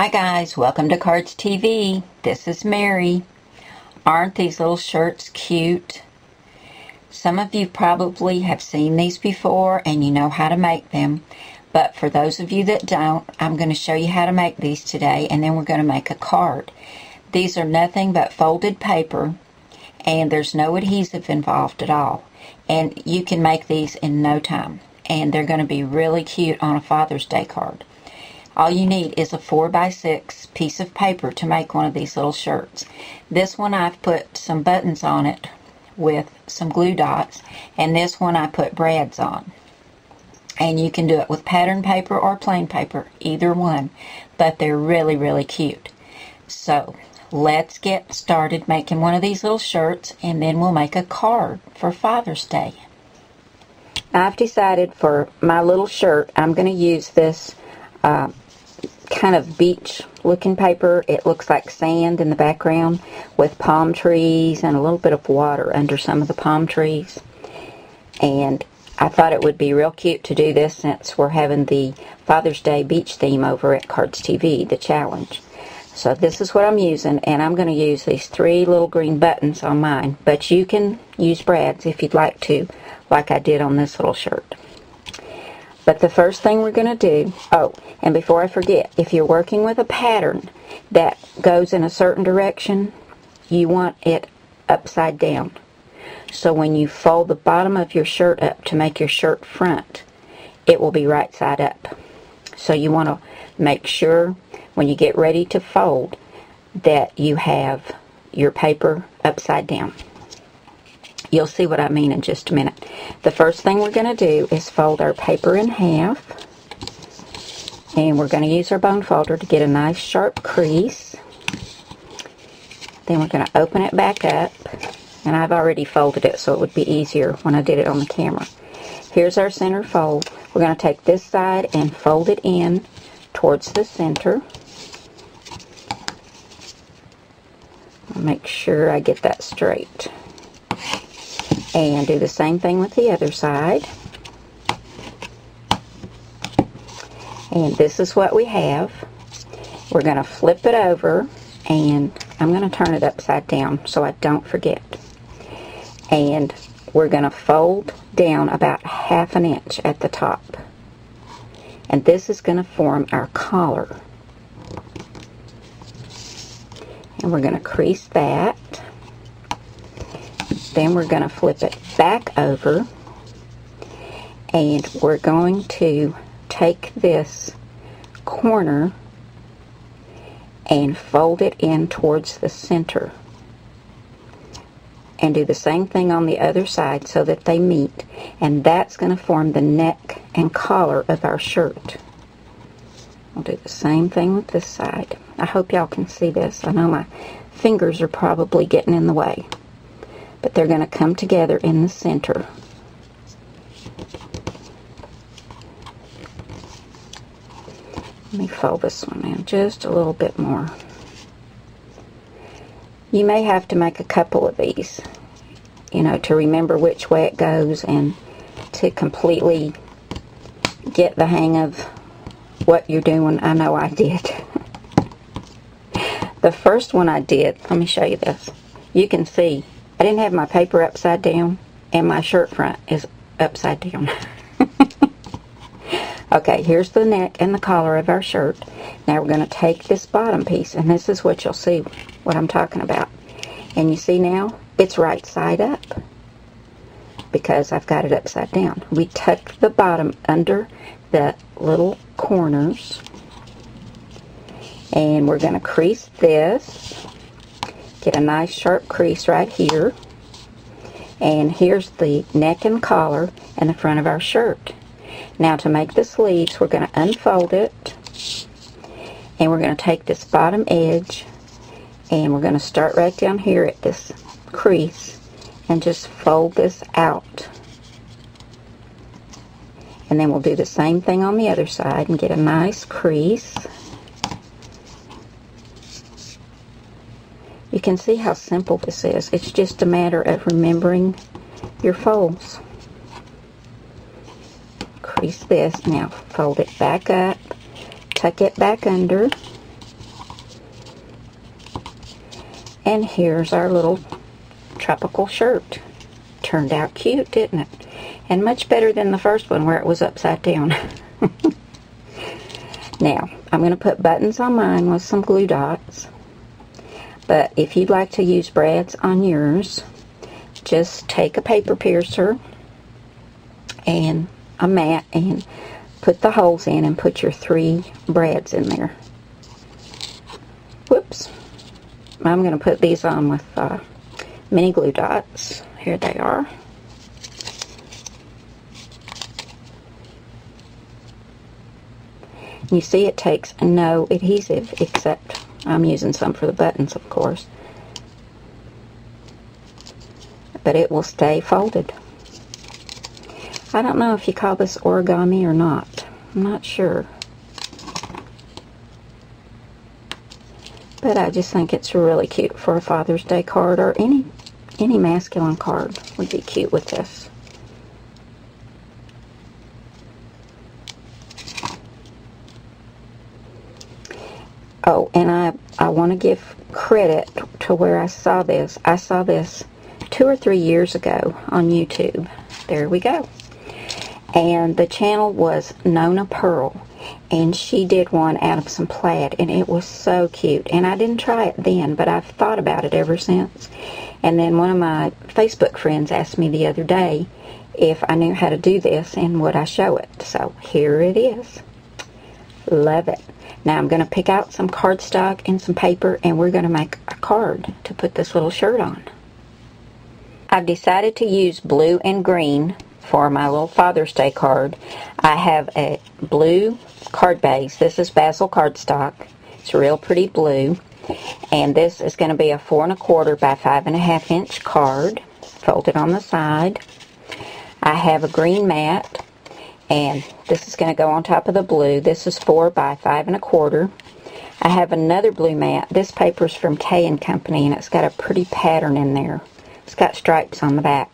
Hi guys, welcome to Cardz TV. This is Mary. Aren't these little shirts cute? Some of you probably have seen these before and you know how to make them. But for those of you that don't, I'm going to show you how to make these today, and then we're going to make a card. These are nothing but folded paper, and there's no adhesive involved at all. And you can make these in no time. And they're going to be really cute on a Father's Day card. All you need is a 4x6 piece of paper to make one of these little shirts. This one I've put some buttons on it with some glue dots, and this one I put brads on. And you can do it with pattern paper or plain paper, either one, but they're really, really cute. So let's get started making one of these little shirts, and then we'll make a card for Father's Day. I've decided for my little shirt I'm going to use this kind of beach looking paper. It looks like sand in the background with palm trees and a little bit of water under some of the palm trees. And I thought it would be real cute to do this since we're having the Father's Day beach theme over at Cardz TV, the challenge. So this is what I'm using, and I'm going to use these 3 little green buttons on mine, but you can use brads if you'd like to, like I did on this little shirt. But the first thing we're going to do, and before I forget, if you're working with a pattern that goes in a certain direction, you want it upside down. So when you fold the bottom of your shirt up to make your shirt front, it will be right side up. So you want to make sure when you get ready to fold that you have your paper upside down. You'll see what I mean in just a minute. The first thing we're going to do is fold our paper in half. And we're going to use our bone folder to get a nice sharp crease. Then we're going to open it back up. And I've already folded it so it would be easier when I did it on the camera. Here's our center fold. We're going to take this side and fold it in towards the center. I'll make sure I get that straight. And do the same thing with the other side. And this is what we have. We're going to flip it over, and I'm going to turn it upside down so I don't forget. And we're going to fold down about 1/2 inch at the top. And this is going to form our collar. And we're going to crease that. Then we're going to flip it back over, and we're going to take this corner and fold it in towards the center. And do the same thing on the other side so that they meet. And that's going to form the neck and collar of our shirt. We'll do the same thing with this side. I hope y'all can see this. I know my fingers are probably getting in the way. But they're going to come together in the center. Let me fold this one in just a little bit more. You may have to make a couple of these, you know, to remember which way it goes and to completely get the hang of what you're doing. I know I did. The first one I did, let me show you this. You can see I didn't have my paper upside down, and my shirt front is upside down. Okay, here's the neck and the collar of our shirt. Now we're going to take this bottom piece, and this is what you'll see what I'm talking about. And you see now, it's right side up because I've got it upside down. We tuck the bottom under the little corners, and we're going to crease this. Get a nice sharp crease right here. And here's the neck and collar and the front of our shirt. Now to make the sleeves, we're going to unfold it. And we're going to take this bottom edge, and we're going to start right down here at this crease and just fold this out. And then we'll do the same thing on the other side and get a nice crease. You can see how simple this is. It's just a matter of remembering your folds. Crease this. Now fold it back up, tuck it back under, And here's our little tropical shirt. Turned out cute, didn't it? And much better than the first one where it was upside down. Now, I'm going to put buttons on mine with some glue dots. But if you'd like to use brads on yours, just take a paper piercer and a mat and put the holes in and put your 3 brads in there. Whoops. I'm going to put these on with mini glue dots. Here they are. You see it takes no adhesive, except I'm using some for the buttons, of course. But it will stay folded. I don't know if you call this origami or not. I'm not sure. But I just think it's really cute for a Father's Day card, or any masculine card would be cute with this. Oh, and I want to give credit to where I saw this. I saw this 2 or 3 years ago on YouTube. There we go. And the channel was Nona Pearl, and she did one out of some plaid, and it was so cute. And I didn't try it then, but I've thought about it ever since. And then one of my Facebook friends asked me the other day if I knew how to do this and would I show it. So here it is. Love it. Now I'm going to pick out some cardstock and some paper, and we're going to make a card to put this little shirt on. I've decided to use blue and green for my little Father's Day card. I have a blue card base. This is Basil cardstock. It's real pretty blue. And this is going to be a 4 1/4 by 5 1/2 inch card, folded on the side. I have a green mat, and this is going to go on top of the blue. This is 4 by 5 1/4. I have another blue mat. This paper's from K & Company, and it's got a pretty pattern in there. It's got stripes on the back.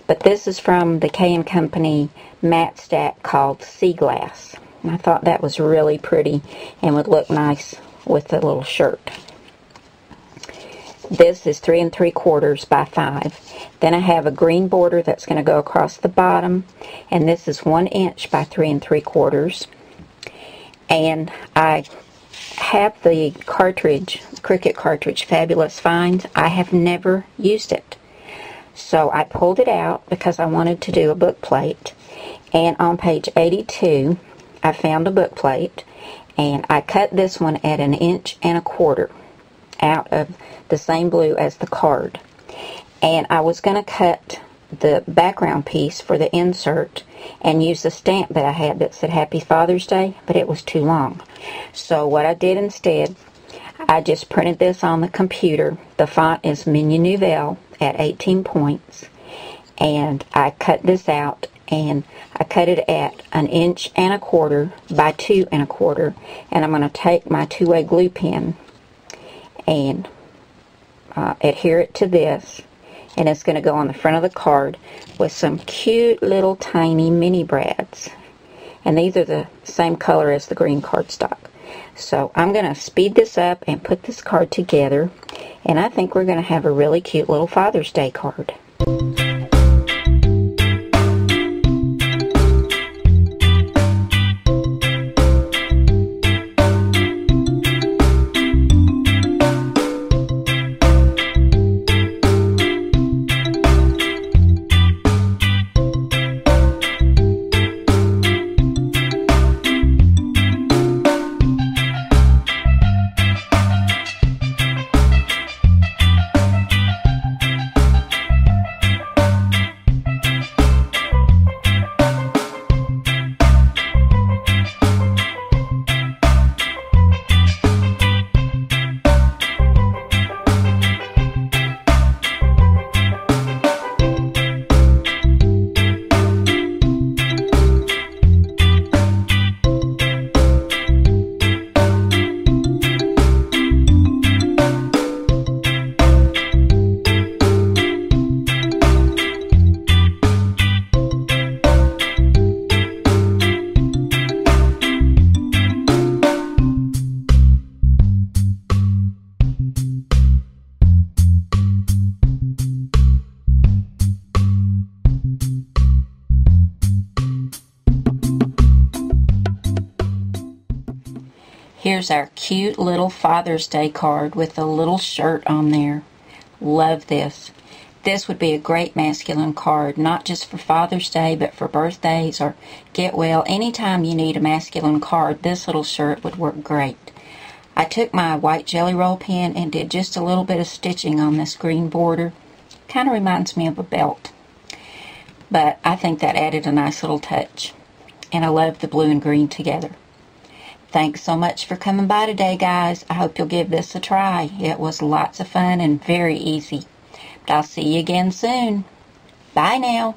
But this is from the K & Company mat stack called Sea Glass. And I thought that was really pretty and would look nice with the little shirt. This is 3 3/4 by 5. Then I have a green border that's going to go across the bottom, and this is 1 inch by 3 3/4. And I have the cartridge, Cricut cartridge, Fabulous Finds. I have never used it. So I pulled it out because I wanted to do a book plate. And on page 82, I found a book plate, and I cut this one at 1 1/4 out of the same blue as the card. And I was going to cut the background piece for the insert and use the stamp that I had that said Happy Father's Day, but it was too long. So what I did instead, I just printed this on the computer. The font is Menu Nouvelle at 18 points, and I cut this out, and I cut it at 1 1/4 by 2 1/4, and I'm going to take my 2-way glue pen and adhere it to this, and it's going to go on the front of the card with some cute little tiny mini brads, and these are the same color as the green cardstock. So I'm going to speed this up and put this card together, and I think we're going to have a really cute little Father's Day card. Here's our cute little Father's Day card with a little shirt on there. Love this. This would be a great masculine card, not just for Father's Day, but for birthdays or get well. Anytime you need a masculine card, this little shirt would work great. I took my white Jelly Roll pen and did just a little bit of stitching on this green border. Kind of reminds me of a belt, but I think that added a nice little touch. And I love the blue and green together. Thanks so much for coming by today, guys. I hope you'll give this a try. It was lots of fun and very easy. But I'll see you again soon. Bye now.